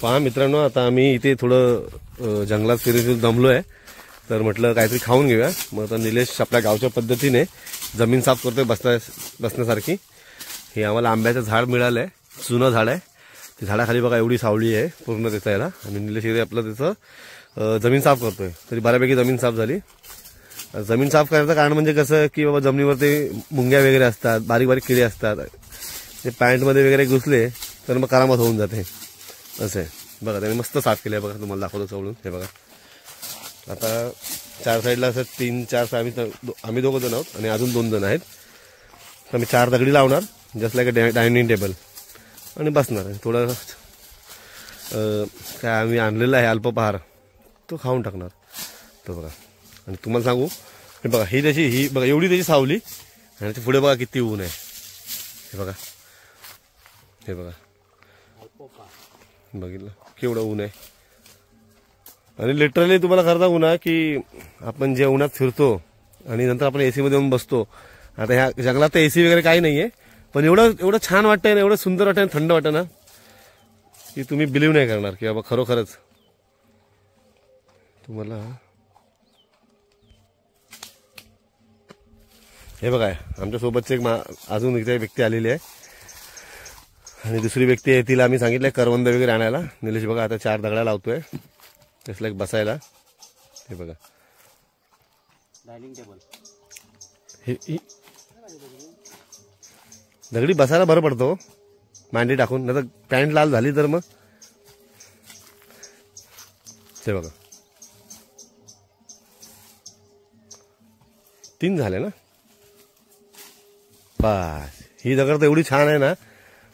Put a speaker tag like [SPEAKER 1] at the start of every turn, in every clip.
[SPEAKER 1] पहा मित्रांनो, आता आम्ही इथे थोडं जंगलात फिरून दमलो आहे, तर म्हटलं काहीतरी खाऊन घेऊया. मग आता निलेश आपल्या गावच्या पद्धतीने जमीन साफ करतोय बसण्यासारखी. हे आम्हाला आंब्याचं झाड मिळालं आहे, जुनं झाड आहे. ते झाडाखाली बघा एवढी सावली आहे पूर्ण त्याचा याला. आणि निलेश इथे आपलं त्याचं जमीन साफ करतोय. तरी बऱ्यापैकी जमीन साफ झाली. जमीन साफ करायचं कारण म्हणजे कसं की बाबा जमिनीवर ते मुंग्या वगैरे असतात, बारीक बारीक किडे असतात, ते पॅन्टमध्ये वगैरे घुसले तर मग करामत होऊन जाते. असं आहे बघा, त्याने मस्त साफ केलं आहे बघा. तुम्हाला दाखवतो चवळून. हे बघा, आता 4 साईडला असं 3-4 आम्ही 2 जण आहोत आणि अजून 2 जण आहेत. तर मी 4 दगडी लावणार, just like a dining table, आणि बसणार. थोडं काय आम्ही आणलेला आहे अल्पपहार, तो खाऊन टाकणार तो बघा. आणि तुम्हाला सांगू, हे बघा ही बघा एवढी त्याची सावली, आणि त्याच्या पुढे बघा किती ऊन आहे. हे बघा, हे बघा, बघितलं केवढं ऊन आहे. आणि लिटरली तुम्हाला खरं सांगू ना की आपण जे उन्हात फिरतो आणि नंतर आपण एसी मध्ये येऊन बसतो. आता ह्या जंगलात तर एसी वगैरे काही नाहीये, पण एवढं छान वाटतंय ना, एवढं सुंदर वाटतं, थंड वाटतं ना, की तुम्ही बिलीव्ह नाही करणार की बाबा खरोखरच तुम्हाला. हे बघा, आमच्या सोबतचे अजून एक व्यक्ती आलेली आहे, आणि दुसरी व्यक्ती आहे तिला आम्ही सांगितलंय करवंद वगैरे आणायला. निलेश बघा आता 4 दगड्या लावतोय तसलं एक बसायला. हे बघा
[SPEAKER 2] डायनिंग टेबल,
[SPEAKER 1] ही दगडी बसायला बरं पडतो मांडी टाकून, नाही तर पॅन्ट लाल झाली तर मग. ते बघा 3 झाले ना. बस, ही दगड तर एवढी छान आहे ना,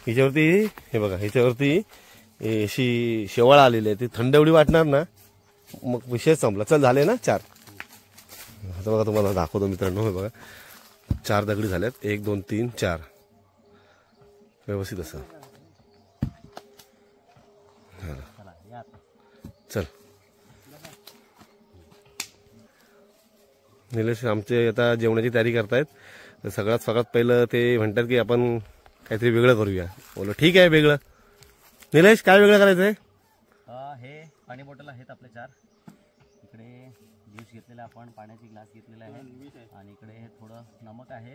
[SPEAKER 1] हिच्यावरती हे बघा, हिच्यावरती अशी शेवाळ आलेली आहे, ती थंड एवढी वाटणार ना, मग विषय संपला. चल झाले ना 4. आता बघा तुम्हाला दाखवतो मित्रांनो. हे बघा 4 दगडी झाल्यात, 1 2 3 4 व्यवस्थित असं. चल निलेश आमचे आता जेवणाची तयारी करतायत. तर सगळ्यात पहिलं ते म्हणतात की आपण काहीतरी वेगळं करूया. बोलो ठीक आहे वेगळं. निलेश काय वेगळं करायचंय?
[SPEAKER 2] हे पाणी बॉटल आहेत आपले 4. इकडे ज्यूस घेतलेला आपण, पाण्याची ग्लास घेतलेला आहे, आणि इकडे हे थोडं नमक आहे,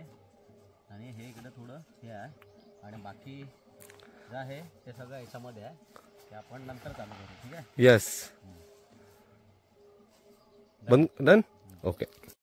[SPEAKER 2] आणि हे इकडे थोडं हे आहे, आणि बाकी जे आहे ते सगळं याच्यामध्ये आहे, ते आपण नंतर चालू करू. ठीक आहे.
[SPEAKER 1] यस, बंद डन. ओके.